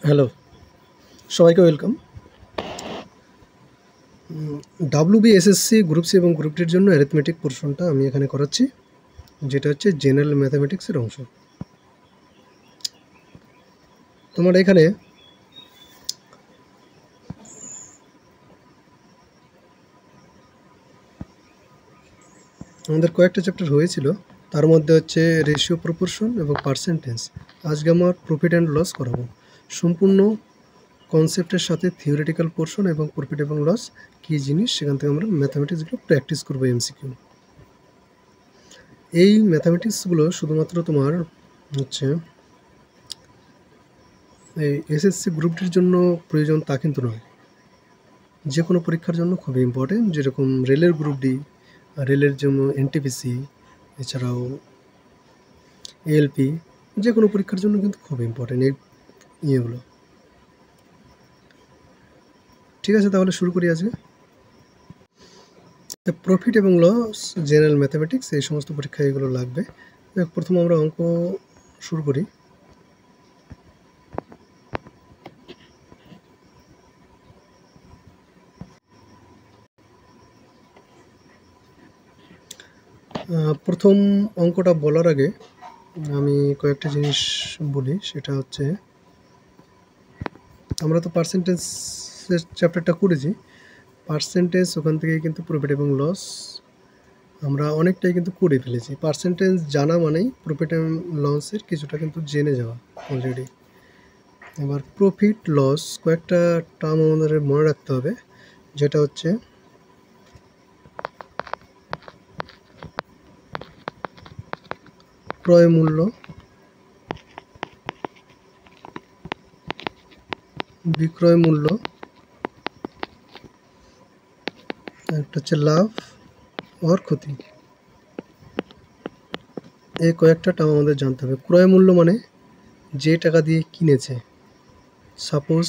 Hello, সবাইকে welcome. WBSSC group C এবং group ডির জন্য অ্যারিথমেটিক পোর্শনটা আমি এখানে করাচ্ছি, যেটা হচ্ছে জেনারেল ম্যাথামেটিক্সের অংশ। তোমার এখানে আমাদের কয়েকটা চ্যাপ্টার হয়েছিল, তার মধ্যে হচ্ছে রেশিও, প্রপোর্শন এবং পার্সেন্টেজ। আজকে আমার প্রফিট অ্যান্ড লস করাবো সম্পূর্ণ কনসেপ্টের সাথে। থিওরিটিক্যাল পোর্শন এবং প্রফিট এবং লস কী জিনিস, সেখান থেকে আমরা ম্যাথামেটিক্সগুলো প্র্যাকটিস করবো, MCQ। এই ম্যাথামেটিক্সগুলো শুধুমাত্র তোমার হচ্ছে এই এসএসসি গ্রুপ ডির জন্য প্রয়োজন তা কিন্তু নয়, যে কোনো পরীক্ষার জন্য খুবই ইম্পর্টেন্ট। যেরকম রেলের গ্রুপ ডি, রেলের জন্য NTPC, এছাড়াও ALP, যে কোনো পরীক্ষার জন্য কিন্তু খুব ইম্পর্টেন্ট এই ইয়েগুলো। ঠিক আছে, তাহলে শুরু করি আজকে। প্রফিট এবং লস, জেনারেল ম্যাথামেটিক্স, এই সমস্ত পরীক্ষায় এগুলো লাগবে। প্রথম আমরা অঙ্ক শুরু করি। প্রথম অঙ্কটা বলার আগে আমি কয়েকটা জিনিস বলি। সেটা হচ্ছে, আমরা তো পার্সেন্টেজের চ্যাপ্টারটা করেছি। পার্সেন্টেজ, ওখান থেকে কিন্তু প্রফিট এবং লস আমরা অনেকটাই কিন্তু করে ফেলেছি। পার্সেন্টেজ জানা মানেই প্রফিট এবং লসের কিছুটা কিন্তু জেনে যাওয়া অলরেডি। এবার প্রফিট লস কয়েকটা টার্ম আমাদের মনে রাখতে হবে, যেটা হচ্ছে ক্রয় মূল্য, বিক্রয় মূল্য, একটা হচ্ছে লাভ আর ক্ষতি। এই কয়েকটা টার্ম আমাদের জানতে হবে। ক্রয় মূল্য মানে যে টাকা দিয়ে কিনেছে। সাপোজ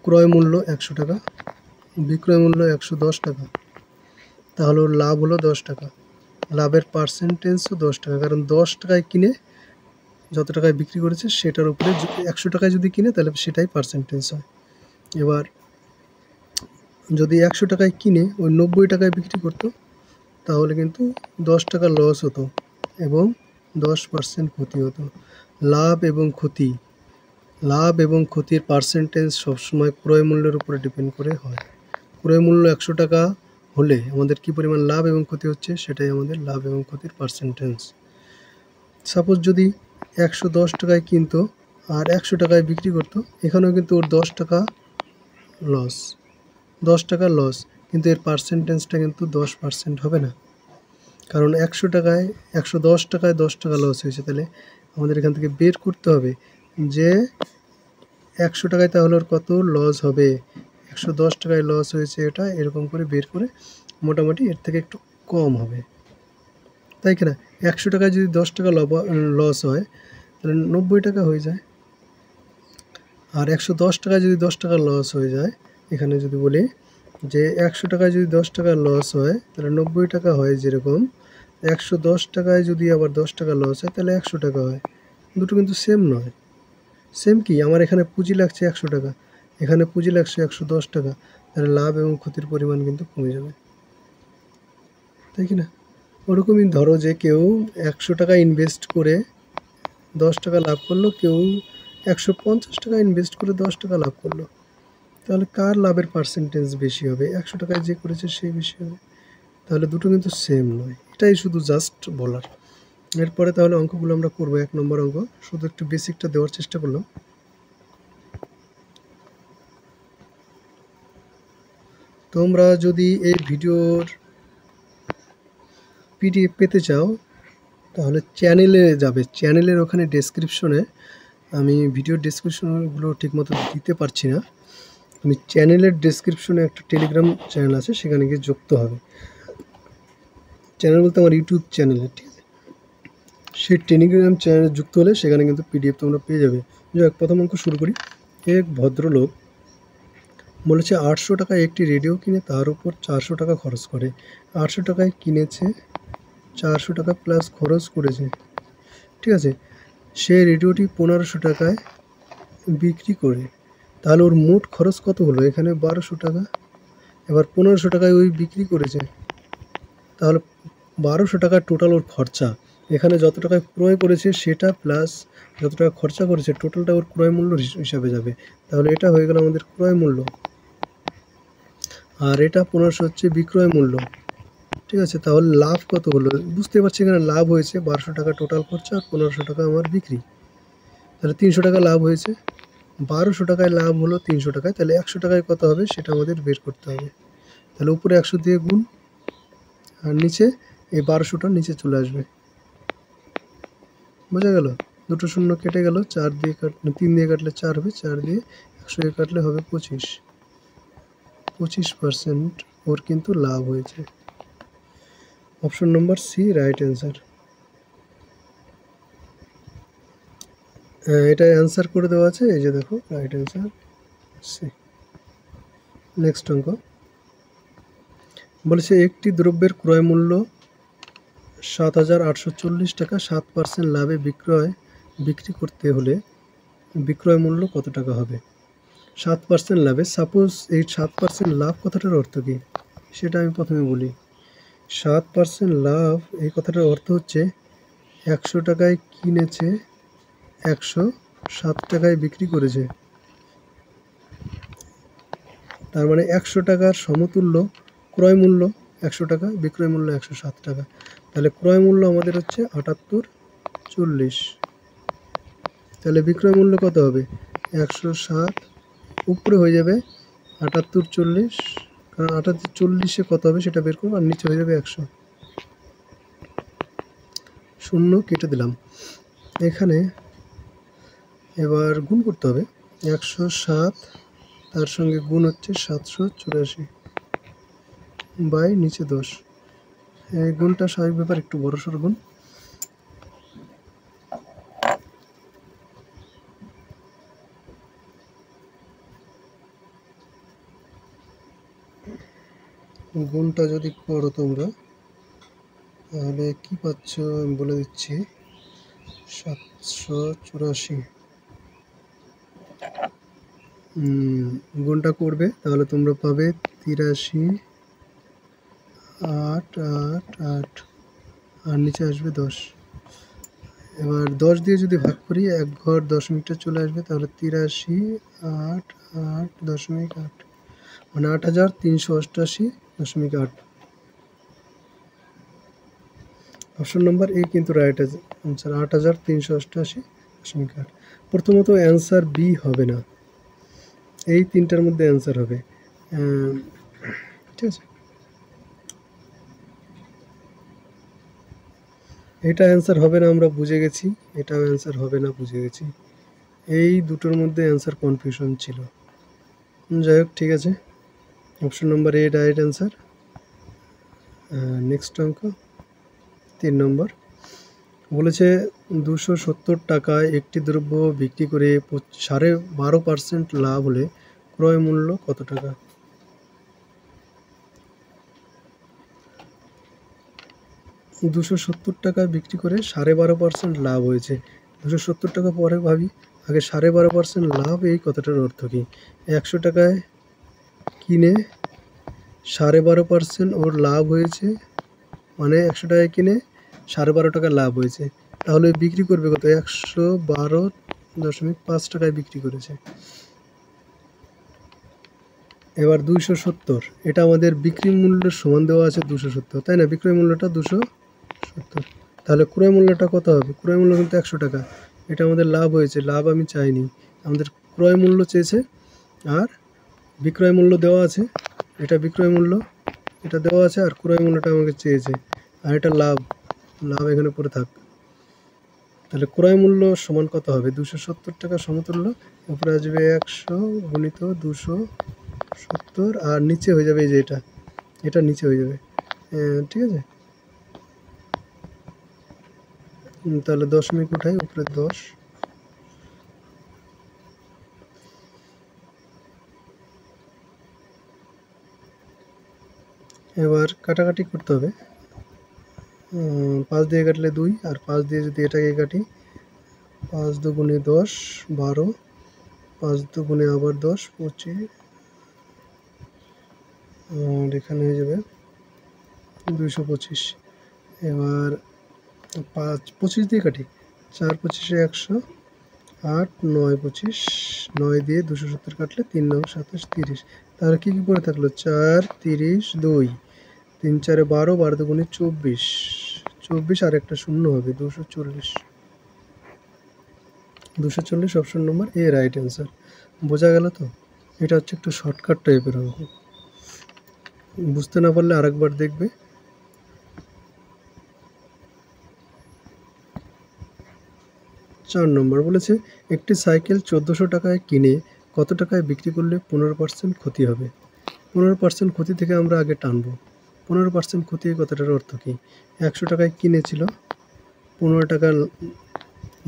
ক্রয় মূল্য 100 টাকা, বিক্রয় মূল্য 110 টাকা, তাহলে ওর লাভ হলো 10 টাকা। লাভের পার্সেন্টেজও 10 টাকা, কারণ 10 টাকায় কিনে যত টাকায় বিক্রি করেছে সেটার উপরে 100 টাকায় যদি কিনে তাহলে সেটাই পার্সেন্টেজ হয়। এবার যদি 100 টাকায় কিনে ওই 90 টাকায় বিক্রি করতো, তাহলে কিন্তু 10 টাকা লস হতো এবং 10% ক্ষতি হতো। লাভ এবং ক্ষতি, লাভ এবং ক্ষতির পার্সেন্টেজ সবসময় ক্রয় মূল্যের উপরে ডিপেন্ড করে হয়। ক্রয় মূল্য 100 টাকা হলে আমাদের কী পরিমাণ লাভ এবং ক্ষতি হচ্ছে, সেটাই আমাদের লাভ এবং ক্ষতির পার্সেন্টেজ। সাপোজ যদি 110 টাকায় কিনতো আর 100 টাকায় বিক্রি করতো, এখানেও কিন্তু ওর 10 টাকা লস, 10 টাকা লস, কিন্তু এর পার্সেন্টেজটা কিন্তু 10% হবে না। কারণ 100 টাকায় 110 টাকায় 10 টাকা লস হয়েছে। তাহলে আমাদের এখান থেকে বের করতে হবে যে 100 টাকায় তাহলে ওর কত লস হবে। 110 টাকায় লস হয়েছে, এটা এরকম করে বের করে মোটামুটি এর থেকে একটু কম হবে, তাই কিনা। 100 টাকায় যদি 10 টাকা লস হয়, তাহলে 90 টাকা হয়ে যায়। আর 110 টাকায় যদি 10 টাকা লস হয়ে যায়, এখানে যদি বলি যে 100 টাকায় যদি 10 টাকা লস হয়, তাহলে 90 টাকা হয়। যেরকম 110 টাকায় যদি আবার 10 টাকা লস হয়, তাহলে 100 টাকা হয়। দুটো কিন্তু সেম নয়। সেম কি, আমার এখানে পুঁজি লাগছে 100 টাকা, এখানে পুঁজি লাগছে 110 টাকা, তাহলে লাভ এবং ক্ষতির পরিমাণ কিন্তু কমে যাবে, তাই কি না। ওরকমই ধরো যে কেউ 100 টাকা ইনভেস্ট করে 10 টাকা লাভ করলো, কেউ 150 টাকা ইনভেস্ট করে 10 টাকা লাভ করলো, তাহলে কার লাভের পার্সেন্টেজ বেশি হবে? 100 টাকায় যে করেছে সে বেশি হবে। তাহলে দুটো কিন্তু সেম নয়, এটাই শুধু জাস্ট বলার। এরপরে তাহলে অঙ্কগুলো আমরা করবো। 1 নম্বর অঙ্ক, শুধু একটু বেসিকটা দেওয়ার চেষ্টা করলাম। তোমরা যদি এই ভিডিওর PDF পেতে চাও, তাহলে চ্যানেলে যাবে। চ্যানেলের ওখানে ডেসক্রিপশনে, আমি ভিডিওর ডেসক্রিপশনগুলো ঠিকমতো দিতে পারছি না, তুমি চ্যানেলের ডেসক্রিপশনে একটা টেলিগ্রাম চ্যানেল আছে, সেখানে গিয়ে যুক্ত হবে। চ্যানেল বলতে আমার ইউটিউব চ্যানেলে, ঠিক আছে। সেই টেলিগ্রাম চ্যানেলে যুক্ত হলে সেখানে কিন্তু PDF তোমরা পেয়ে যাবে। যাই হোক, প্রথম অঙ্ক শুরু করি। এক ভদ্রলোক বলেছে 800 টাকায় একটি রেডিও কিনে তার উপর 400 টাকা খরচ করে। 800 টাকায় কিনেছে, 400 টাকা প্লাস খরচ করেছে, ঠিক আছে। সে রেডিওটি 1500 টাকায় বিক্রি করে, তাহলে ওর মোট খরচ কত হলো? এখানে 1200 টাকা। এবার 1500 টাকায় ওই বিক্রি করেছে, তাহলে 1200 টাকা টোটাল ওর খরচা। এখানে যত টাকা ক্রয় করেছে সেটা প্লাস যত টাকা খরচা করেছে টোটালটা ওর ক্রয় মূল্য হিসাবে যাবে। তাহলে এটা হয়ে গেল আমাদের ক্রয় মূল্য, আর এটা 1500 হচ্ছে বিক্রয় মূল্য। ঠিক আছে, তাহলে লাভ কত হলো? বুঝতে পারছি এখানে লাভ হয়েছে 1200 টাকা টোটাল খরচা আর 1500 টাকা আমার বিক্রি, তাহলে 300 টাকা লাভ হয়েছে। 1200 টাকায় লাভ হলো 300 টাকায়, তাহলে 100 টাকায় কত হবে সেটা আমাদের বের করতে হবে। তাহলে উপরে 100 দিয়ে গুণ, আর নিচে এই 1200টা নিচে চলে আসবে। বোঝা গেল? দুটো শূন্য কেটে গেল, 4 দিয়ে 3 দিয়ে কাটলে 4 হবে, 4 দিয়ে 100 দিয়ে কাটলে হবে 25% ওর কিন্তু লাভ হয়েছে। Option number C right answer. এটা অ্যান্সার করে দেওয়া আছে, এই যে দেখো রাইট অ্যান্সার সি। নেক্সট অঙ্ক বলেছে একটি দ্রব্যের ক্রয় মূল্য 7,840 টাকা, 7% লাভে বিক্রি করতে হলে বিক্রয় মূল্য কত টাকা হবে? 7% লাভে, সাপোজ এই 7% লাভ কথাটার অর্থ কী সেটা আমি প্রথমে বলি। 7% লাভ এই কথাটার অর্থ হচ্ছে 100 টাকায় কিনেছে, 107 টাকায় বিক্রি করেছে। তার মানে 100 টাকার সমতুল্য ক্রয় মূল্য 100 টাকা, বিক্রয় মূল্য 107 টাকা। তাহলে ক্রয় মূল্য আমাদের হচ্ছে 78,40। তাহলে বিক্রয় মূল্য কত হবে? 107 উপরে হয়ে যাবে 78,40, কারণ 78,40-এ কত হবে সেটা বের করবো, আর নিচে হয়ে যাবে 100। শূন্য কেটে দিলাম। এখানে এবার গুণ করতে হবে। 107 তার সঙ্গে গুণ হচ্ছে 784 বাই নিচে 10। এই গুণটা স্বাভাবিক ব্যাপার, একটু বড়সড় গুণ। গুণটা যদি করো তোমরা তাহলে কি পাচ্ছ আমি বলে দিচ্ছি, 784। গুণটা করবে তাহলে তোমরা পাবে 83,888, আর নিচে আসবে 10। এবার 10 দিয়ে যদি ভাগ করি এক ঘর দশমিকটা চলে আসবে, তাহলে 83,888.8, মানে 8,388.8। অপশন নম্বর এ কিন্তু রাইট অ্যান্সার, 8,388.8। প্রথমত অ্যান্সার বি হবে না, এই তিনটার মধ্যে অ্যান্সার হবে। ঠিক আছে, এটা অ্যান্সার হবে না আমরা বুঝে গেছি, এটাও অ্যান্সার হবে না বুঝে গেছি। এই দুটোর মধ্যে অ্যান্সার কনফিউশন ছিল। যাই হোক, ঠিক আছে, অপশন নম্বর এ রাইট অ্যান্সার। নেক্সট অঙ্ক 3 নম্বর বলেছে 270 টাকায় একটি দ্রব্য বিক্রি করে 12.5% লাভ হলে ক্রয় মূল্য কত টাকা? 270 টাকায় বিক্রি করে 12.5% লাভ হয়েছে। 270 টাকা পরে ভাবি, আগে 12.5% লাভ এই কথাটার অর্থ কী? 100 টাকায় কিনে 12.5% ওর লাভ হয়েছে, মানে 100 টাকায় কিনে 12.5 টাকা লাভ হয়েছে, তাহলে বিক্রি করবে কত? 112.5 টাকায় বিক্রি করেছে। এবার 270, এটা আমাদের বিক্রি মূল্যের সমান দেওয়া আছে 270, তাই না? বিক্রয় মূল্যটা 270, তাহলে ক্রয় মূল্যটা কত হবে? ক্রয় মূল্য কিন্তু 100 টাকা, এটা আমাদের লাভ হয়েছে, লাভ আমি চাইনি, আমাদের ক্রয় মূল্য চেয়েছে, আর বিক্রয় মূল্য দেওয়া আছে, এটা বিক্রয় মূল্য এটা দেওয়া আছে, আর ক্রয় মূল্যটা আমাকে চেয়েছে, আর এটা লাভ এখানে পড়ে থাক। তাহলে ক্রয় মূল্য সমান কত হবে? 270 টাকা সমতুল্য, উপরে আসবে 100 গুণিত 270, আর নিচে হয়ে যাবে এই যে এটা নিচে হয়ে যাবে। ঠিক আছে, তাহলে দশমিক উঠাই, উপরে 10। এবার কাটাকাটি করতে হবে। 5 দিয়ে কাটলে 2, আর 5 দিয়ে যদি এটাকে কাটি, 5 দুগুণে 10, 12, 5 দুগুণে আবার 10, 25, আর এখানে হয়ে যাবে 225। এবার 25 দিয়ে কাটি, 4 25 100, 8 9 25, 9 দিয়ে 270 কাটলে 3 9 27 30। তাহলে কি পড়ে থাকলো? 4 30 2, 3 4 12, 12 দুগুণে 24, 24 আর একটা শূন্য হবে 240। 240 অপশন নম্বর এ রাইট অ্যান্সার। বোঝা গেল তো? এটা হচ্ছে একটু শর্টকাট টাইপের অঙ্ক, বুঝতে না পারলে আরেকবার দেখবে। 4 নম্বর বলেছে একটি সাইকেল 1400 টাকায় কিনে কত টাকায় বিক্রি করলে 15% ক্ষতি হবে? 15% ক্ষতি থেকে আমরা আগে টানবো। 15% ক্ষতি কথাটার অর্থ কি? 100 টাকায় কিনেছিল, 15 টাকা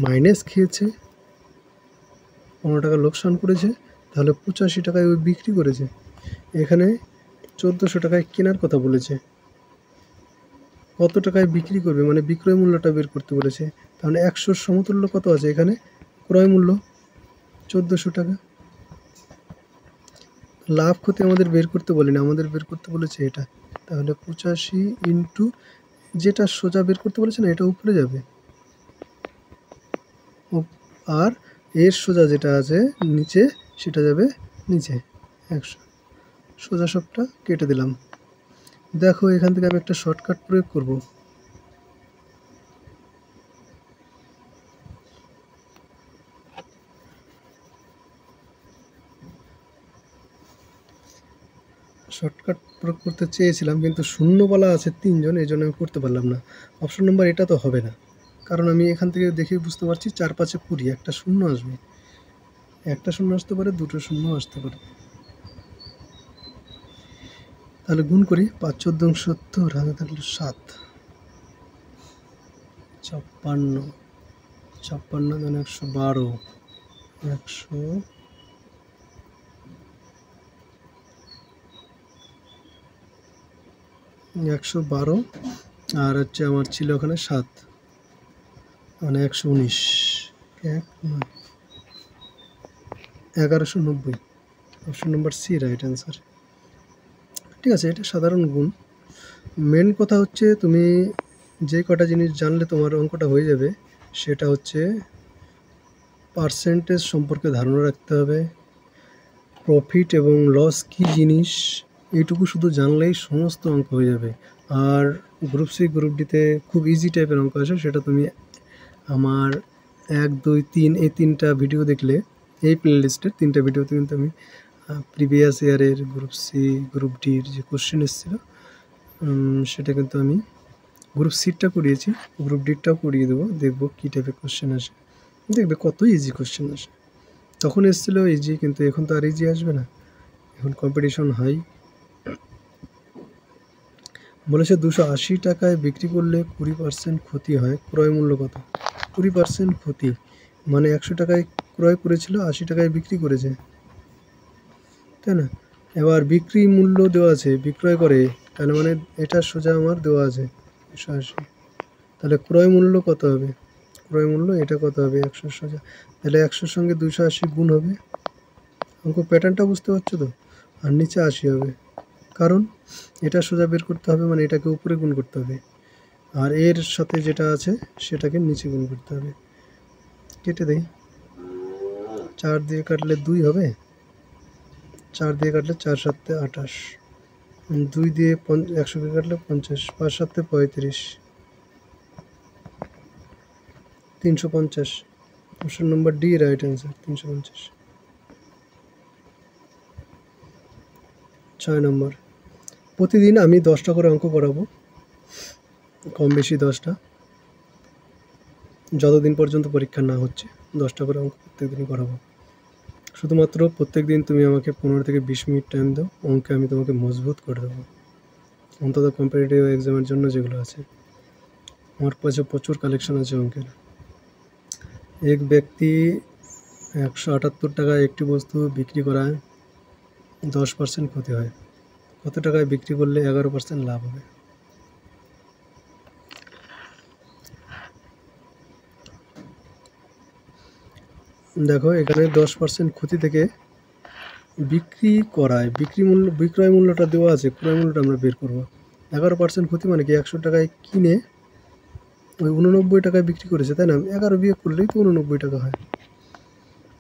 মাইনাস খেয়েছে, 15 টাকা লোকসান করেছে, তাহলে 85 টাকায় ওই বিক্রি করেছে। এখানে 1400 টাকায় কেনার কথা বলেছে, কত টাকায় বিক্রি করবে মানে বিক্রয় মূল্যটা বের করতে বলেছে। তাহলে 100 সমতুল্য কত আছে এখানে? ক্রয় মূল্য 1400 টাকা। লাভ ক্ষতি আমাদের বের করতে বলেনি, আমাদের বের করতে বলেছে এটা। তাহলে 85 ইন্টু যেটা সোজা বের করতে বলেছে না, এটা উপরে যাবে, আর এর সোজা যেটা আছে নিচে সেটা যাবে নিচে। 100 সোজা সবটা কেটে দিলাম। দেখো এখান থেকে আমি একটা শর্টকাট প্রয়োগ করব। শর্টকাট প্রয়োগ করতে চেয়েছিলাম কিন্তু শূন্যওয়ালা আছে 3 জন, এই জন্য আমি করতে পারলাম না। অপশন নম্বর এটা তো হবে না, কারণ আমি এখান থেকে দেখে বুঝতে পারছি 4 5 20, একটা শূন্য আসবে, একটা শূন্য আসতে পারে, দুটো শূন্য আসতে পারে। তাহলে গুণ করি, 5 14 70, হাতে থাকলো 7, 56, 56 মানে 112, 112, আর হচ্ছে আমার ছিল ওখানে 7 মানে 119, 1190। Option number C right answer. ঠিক আছে, এটা সাধারণ গুণ। মেন কথা হচ্ছে তুমি যে কটা জিনিস জানলে তোমার অঙ্কটা হয়ে যাবে, সেটা হচ্ছে পার্সেন্টেজ সম্পর্কে ধারণা রাখতে হবে, প্রফিট এবং লস কী জিনিস এইটুকু শুধু জানলেই সমস্ত অঙ্ক হয়ে যাবে। আর গ্রুপ সি গ্রুপ ডিতে খুব ইজি টাইপের অঙ্ক আছে, সেটা তুমি আমার 1 2 3 এই 3টা ভিডিও দেখলে, এই প্লে লিস্টের 3টা ভিডিওতে কিন্তু আমি প্রিভিয়াস ইয়ারের গ্রুপ সি গ্রুপ ডির যে কোশ্চেন এসেছিলো সেটা কিন্তু আমি গ্রুপ সিটা করিয়েছি, গ্রুপ ডিটাও করিয়ে দেবো, দেখবো কী টাইপের কোশ্চেন আসে। দেখবে কত ইজি কোশ্চেন আসে। তখন এসেছিলো ইজি, কিন্তু এখন তো আর ইজি আসবে না, এখন কম্পিটিশন হাই। বলেছে 280 টাকায় বিক্রি করলে 20% ক্ষতি হয়, ক্রয় মূল্য কত? 20% ক্ষতি মানে 100 টাকায় ক্রয় করেছিল, 80 টাকায় বিক্রি করেছে, তাই না? এবার বিক্রি মূল্য দেওয়া আছে, বিক্রয় করে, তাহলে মানে এটা সোজা আমার দেওয়া আছে 280, তাহলে ক্রয় মূল্য কত হবে? ক্রয় মূল্য এটা কত হবে? 100 সোজা, তাহলে 100-র সঙ্গে 280 গুণ হবে। অঙ্ক প্যাটার্নটা বুঝতে পারছো তো? আর নিচে 80 হবে, কারণ এটা সোজা বের করতে হবে মানে এটাকে উপরে গুণ করতে হবে, আর এর সাথে যেটা আছে সেটাকে নিচে গুণ করতে হবে। কেটে দেই, 4 দিয়ে কাটলে 2 হবে, 4 দিয়ে কাটলে 4 7 28, 2 দিয়ে 100কে কাটলে 50, 5 7 35, 350। Option number D right answer, 350। 6 নম্বর, প্রতিদিন আমি 10টা করে অঙ্ক করাবো, কম বেশি 10টা, যতদিন পর্যন্ত পরীক্ষা না হচ্ছে 10টা করে অঙ্ক প্রত্যেকদিনই করাবো। শুধুমাত্র প্রত্যেক দিন তুমি আমাকে 15 থেকে 20 মিনিট টাইম দাও, অঙ্কে আমি তোমাকে মজবুত করে দেবো, অন্তত কম্পিটিটিভ এক্সামের জন্য যেগুলো আছে। আমার কাছে প্রচুর কালেকশন আছে অঙ্কের। এক ব্যক্তি 178 টাকায় একটি বস্তু বিক্রি করায় 10% ক্ষতি হয়, কত টাকায় বিক্রি করলে 11% লাভ হবে? দেখো এখানে 10% ক্ষতি থেকে বিক্রি করায় বিক্রয় মূল্যটা দেওয়া আছে, ক্রয় মূল্যটা আমরা বের করব। 11% ক্ষতি মানে কি 100 টাকায় কিনে ওই 89 টাকায় বিক্রি করেছে, তাই না? 11 বিয়োগ করলেই তো 89 টাকা হয়।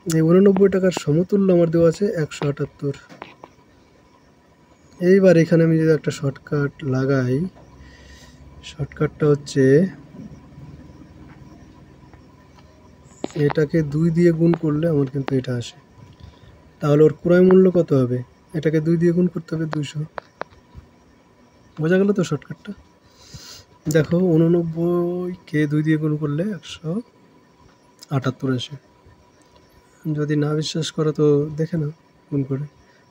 এই 89 টাকার সমতুল্য আমার দেওয়া আছে 178। এইবার এখানে আমি যদি একটা শর্টকাট লাগাই, শর্টকাটটা হচ্ছে এটাকে 2 দিয়ে গুণ করলে আমার কিন্তু এটা আসে। তাহলে ওর ক্রয় মূল্য কত হবে? এটাকে 2 দিয়ে গুণ করতে হবে 200। বোঝা গেল তো শর্টকাটটা? দেখো 89কে 2 দিয়ে গুণ করলে 178 আসে। যদি না বিশ্বাস করো তো দেখে নাও গুণ করে।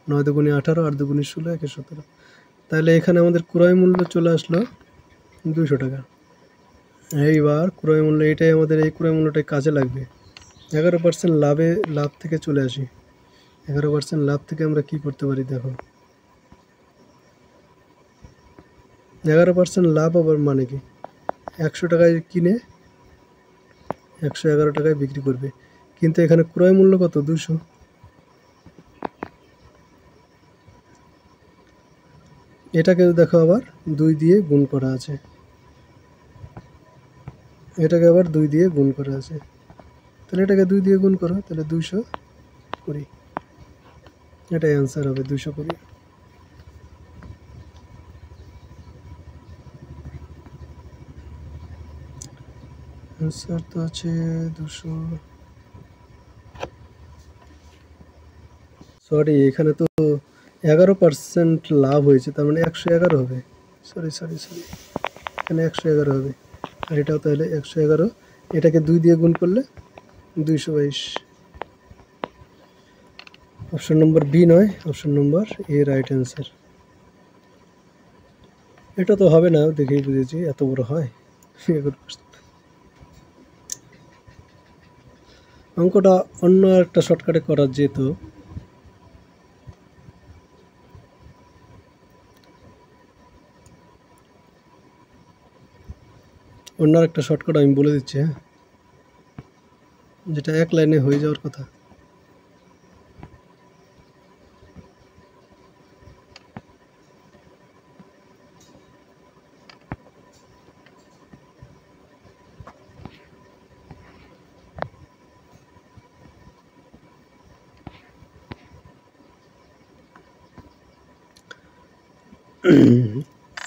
9 দুগুণে 18, 8 দুগুণে 16, 1 17। তাহলে এখানে আমাদের ক্রয় মূল্য চলে আসলো 200 টাকা। এইবার ক্রয় মূল্য, এটাই আমাদের, এই ক্রয় মূল্যটাই কাজে লাগবে। 11% লাভ থেকে চলে আসি। 11% লাভ থেকে আমরা কি করতে পারি দেখো। 11% লাভ আবার মানে কি? 100 টাকায় কিনে 111 টাকায় বিক্রি করবে, কিন্তু এখানে ক্রয় মূল্য কত? 200। এটাকে দেখো আবার 2 দিয়ে গুণ করা আছে, এটাকে আবার 2 দিয়ে গুণ করা আছে। তাহলে এটাকে 2 দিয়ে গুণ করো, তাহলে 220। এটাই অ্যান্সার হবে 220। অ্যান্সার তো আছে 200। সরি, এখানে তো 11% লাভ হয়েছে, তার মানে 111 হবে। সরি, এখানে 111 হবে, আর এটাও তাহলে 111। এটাকে 2 দিয়ে গুণ করলে 222। অপশন নম্বর বি নয়, অপশন নম্বর এ রাইট অ্যান্সার। এটা তো হবে না, দেখেই বুঝেছি এত বড় হয়। অঙ্কটা অন্য একটা শর্টকাটে করা যেত। অন্য একটা শর্টকাট আমি বলে দিচ্ছি, হ্যাঁ, যেটা এক লাইনে হয়ে যাওয়ার কথা।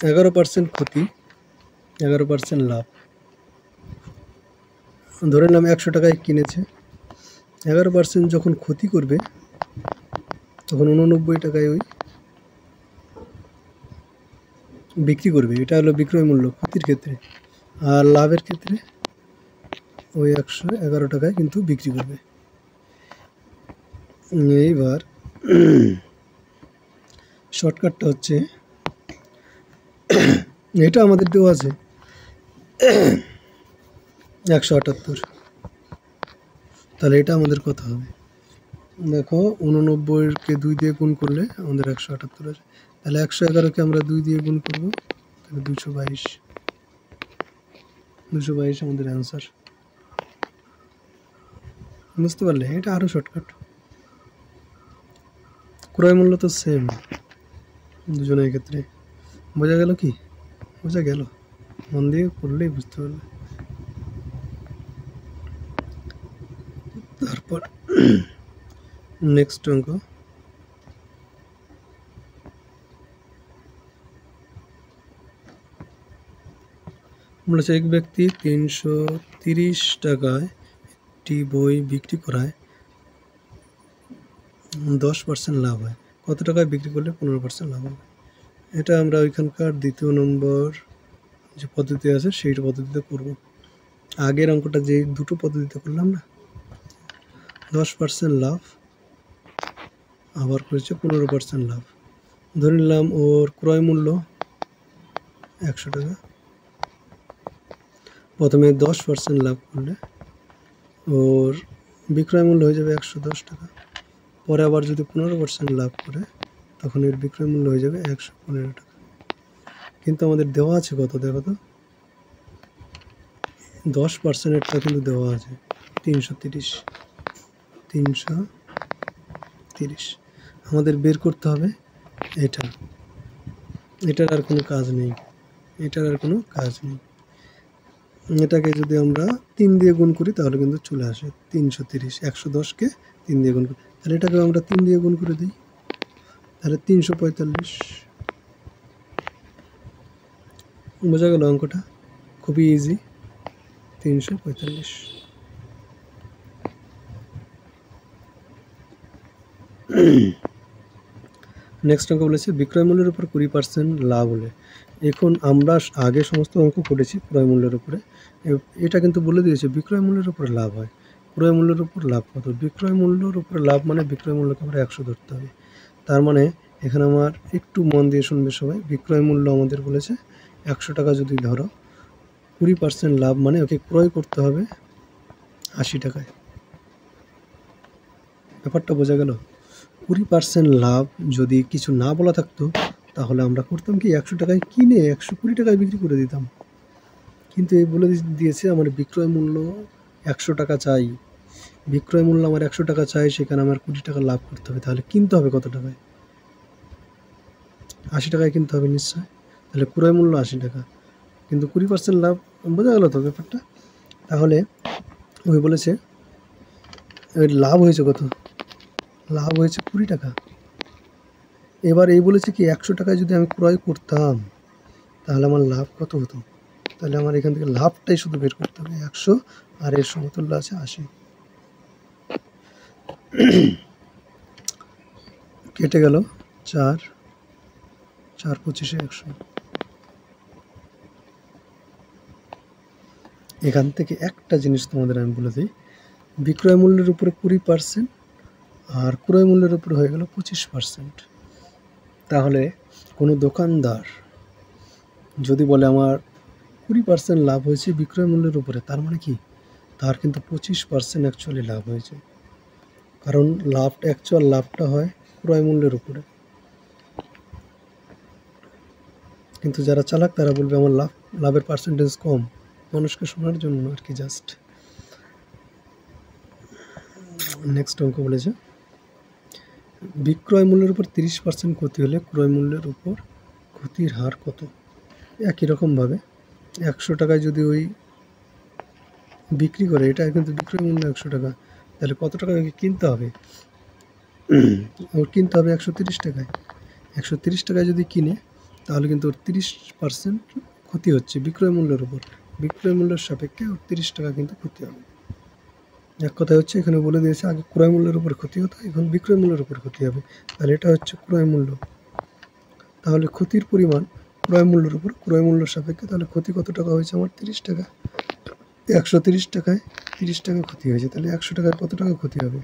এগারো পার্সেন্ট ক্ষতি, 11% লাভ। ধরে নিলাম 100 টাকায় কিনেছে, 11% যখন ক্ষতি করবে তখন 89 টাকায় ওই বিক্রি করবে। এটা হলো বিক্রয় মূল্য ক্ষতির ক্ষেত্রে, আর লাভের ক্ষেত্রে ওই 111 টাকায় কিন্তু বিক্রি করবে। এইবার শর্টকাটটা হচ্ছে, এটা আমাদের দেওয়া আছে 178, তাহলে এটা আমাদের কত হবে? দেখো 89কে 2 দিয়ে গুণ করলে আমাদের 178 আছে, তাহলে 111কে আমরা 2 দিয়ে গুণ করবো, তাহলে 222 আমাদের অ্যান্সার। বুঝতে পারলে? এটা আরও শর্টকাট। ক্রয় মূল্য তো সেম দুজনের ক্ষেত্রে। বোঝা গেল কি? বোঝা গেল, মন দিয়ে পড়লেই বুঝতে পারবে। তারপর নেক্সট অঙ্ক, বলেছে এক ব্যক্তি 330 টাকায় একটি বই বিক্রি করায় 10% লাভ হয়। কত টাকায় বিক্রি করলে 15% লাভ হবে? এটা আমরা ওইখানকার 2 নম্বর যে পদ্ধতি আছে সেই পদ্ধতিতে করব। আগের অঙ্কটা যে দুটো পদ্ধতিতে করলাম না, 10% লাভ, আবার করেছে 15% লাভ। ধরে নিলাম ওর ক্রয় মূল্য 100 টাকা। প্রথমে 10% লাভ করলে ওর বিক্রয় মূল্য হয়ে যাবে 110 টাকা। পরে আবার যদি 15% লাভ করে তখন এর বিক্রয় মূল্য হয়ে যাবে 115 টাকা। কিন্তু আমাদের দেওয়া আছে কত দেখো তো, 10%-এরটা কিন্তু দেওয়া আছে 330। 330। আমাদের বের করতে হবে এটা, এটার আর কোনো কাজ নেই, এটার আর কোনো কাজ নেই। এটাকে যদি আমরা 3 দিয়ে গুণ করি তাহলে কিন্তু চলে আসে 330। 110কে 3 দিয়ে গুণ করি, তাহলে এটাকে আমরা 3 দিয়ে গুণ করে দিই, তাহলে 345। বোঝা গেল অঙ্কটা? খুবই ইজি, 345। নেক্সট অঙ্ক বলেছে বিক্রয় মূল্যের উপর 20% লাভ হলে। এখন আমরা আগে সমস্ত অঙ্ক করেছি ক্রয় মূল্যের উপরে, এটা কিন্তু বলে দিয়েছে বিক্রয় মূল্যের উপরে লাভ হয়। ক্রয় মূল্যের উপর লাভ কত? বিক্রয় মূল্যের উপরে লাভ মানে বিক্রয় মূল্যকে আমরা 100 ধরতে হবে। তার মানে এখানে আমার একটু মন দিয়ে শুনবে সবাই, বিক্রয় মূল্য আমাদের বলেছে 100 টাকা। যদি ধরো 20% লাভ মানে ওকে ক্রয় করতে হবে 80 টাকায়। ব্যাপারটা বোঝা গেল? 20% লাভ যদি কিছু না বলা থাকতো তাহলে আমরা করতাম কি 100 টাকায় কিনে 120 টাকায় বিক্রি করে দিতাম। কিন্তু এই বলে দিয়েছে আমার বিক্রয় মূল্য 100 টাকা চাই, বিক্রয় মূল্য আমার 100 টাকা চাই, সেখানে আমার 20 টাকা লাভ করতে হবে। তাহলে কিনতে হবে কত টাকায়? 80 টাকায় কিনতে হবে নিশ্চয়। তাহলে ক্রয় মূল্য 80 টাকা, কিন্তু 20% লাভ। বোঝা গেল তো ব্যাপারটা? তাহলে ওই বলেছে লাভ হয়েছে কত? লাভ হয়েছে 20 টাকা। এবার এই বলেছে কি 100 টাকায় যদি আমি ক্রয় করতাম তাহলে আমার লাভ কত হতো? তাহলে আমার এখান থেকে লাভটাই শুধু বের করতে হবে 100, আর এর সমতুল্য আছে 80। কেটে গেল 4, 4 25 100। এখান থেকে একটা জিনিস তোমাদের আমি বলে দিই, বিক্রয় মূল্যের উপরে 20% আর ক্রয় মূল্যের উপরে হয়ে গেল 25%। তাহলে কোনো দোকানদার যদি বলে আমার 20% লাভ হয়েছে বিক্রয় মূল্যের উপরে, তার মানে কি তার কিন্তু 25% অ্যাকচুয়ালি লাভ হয়েছে, কারণ অ্যাকচুয়াল লাভটা হয় ক্রয় মূল্যের উপরে। কিন্তু যারা চালাক তারা বলবে আমার লাভের পার্সেন্টেজ কম, মানুষকে শোনার জন্য আর কি জাস্ট। নেক্সট অঙ্ক বলেছে বিক্রয় মূল্যের উপর 30% ক্ষতি হলে ক্রয় মূল্যের উপর ক্ষতির হার কত? একই রকমভাবে 100 টাকায় যদি ওই বিক্রি করে, এটা কিন্তু বিক্রয় মূল্য 100 টাকা, তাহলে কত টাকায় কিনতে হবে? ওর কিনতে হবে 130 টাকায়। 130 টাকায় যদি কিনে তাহলে কিন্তু ওর 30% ক্ষতি হচ্ছে বিক্রয় মূল্যের উপর, বিক্রয় মূল্যের সাপেক্ষে ওর 30 টাকা কিন্তু ক্ষতি হবে। এক কথায় হচ্ছে এখানে বলে দিয়েছে আগে ক্রয় মূল্যের উপর ক্ষতি হতো, এখন বিক্রয় মূল্যের উপর ক্ষতি হবে। তাহলে এটা হচ্ছে ক্রয় মূল্য, তাহলে ক্ষতির পরিমাণ ক্রয় মূল্যের উপর, ক্রয় মূল্যের সাপেক্ষে, তাহলে ক্ষতি কত টাকা হয়েছে আমার? 30 টাকা। 130 টাকায় 30 টাকা ক্ষতি হয়েছে, তাহলে 100 টাকায় কত টাকা ক্ষতি হবে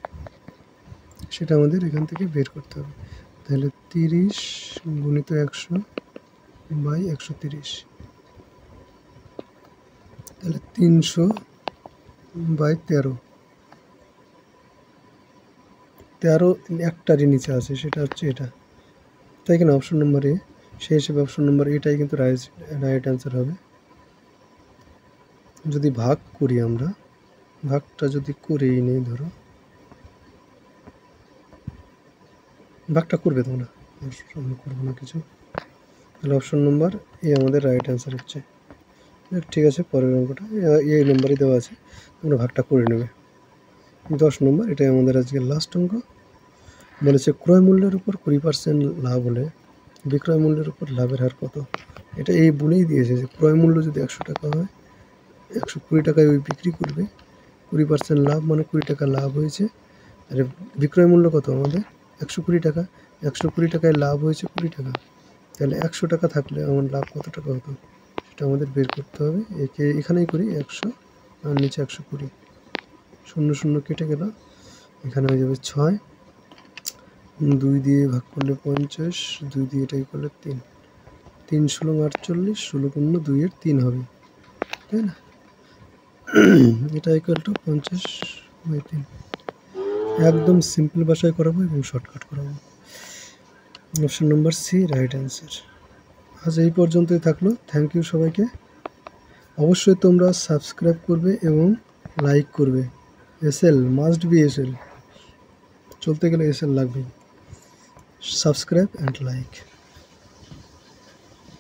সেটা আমাদের এখান থেকে বের করতে হবে। তাহলে 30 গুণিত 100 বাই 130, তাহলে 300 বাই 13। 13 একটারই নিচে আছে, সেটা হচ্ছে এটা, তাই কিনা? অপশন নম্বর এ, সেই হিসেবে অপশন নম্বর এটাই কিন্তু রাইট অ্যান্সার হবে। যদি ভাগ করি আমরা, ভাগটা যদি করেই নেই, ধরো ভাগটা করবে তোমরা, করবো না কিছু, তাহলে অপশন নম্বর এ আমাদের রাইট অ্যান্সার হচ্ছে। ঠিক আছে, পরের অঙ্কটা এই নম্বরই দেওয়া আছে, তোমরা ভাগটা করে নেবে। 10 নম্বর, এটাই আমাদের আজকে লাস্ট অঙ্ক। বলেছে ক্রয় মূল্যের উপর 20% লাভ হলে বিক্রয় মূল্যের উপর লাভের হার কত? এটা এই বলেই দিয়েছে যে ক্রয় মূল্য যদি 100 টাকা হয়, 120 টাকায় ওই বিক্রি করবে, 20% লাভ মানে 20 টাকা লাভ হয়েছে। আর বিক্রয় মূল্য কত আমাদের? 120 টাকা। 120 টাকায় লাভ হয়েছে 20 টাকা, তাহলে 100 টাকা থাকলে আমার লাভ কত টাকা হতো সেটা আমাদের বের করতে হবে। এখানেই করি 100 আর নিচে 120, 0 0 কেটে গেল, এখানে হয়ে যাবে 6, 2 দিয়ে ভাগ করলে 50, 2 দিয়ে এটাই করলে 3, 3 ষোলো 48, 16 পূর্ণ 2 এর 3 হবে, তাই না? এটা ইকুয়াল টু 50/3। একদম সিম্পল ভাষায় করাবো এবং শর্টকাট করাবো। Option number C right answer. আজ এই পর্যন্তই থাকলো, থ্যাংক ইউ সবাইকে। অবশ্যই তোমরা সাবস্ক্রাইব করবে এবং লাইক করবে। SL must be SL. চলতে গেলে এসএল লাগবেই। Subscribe and like.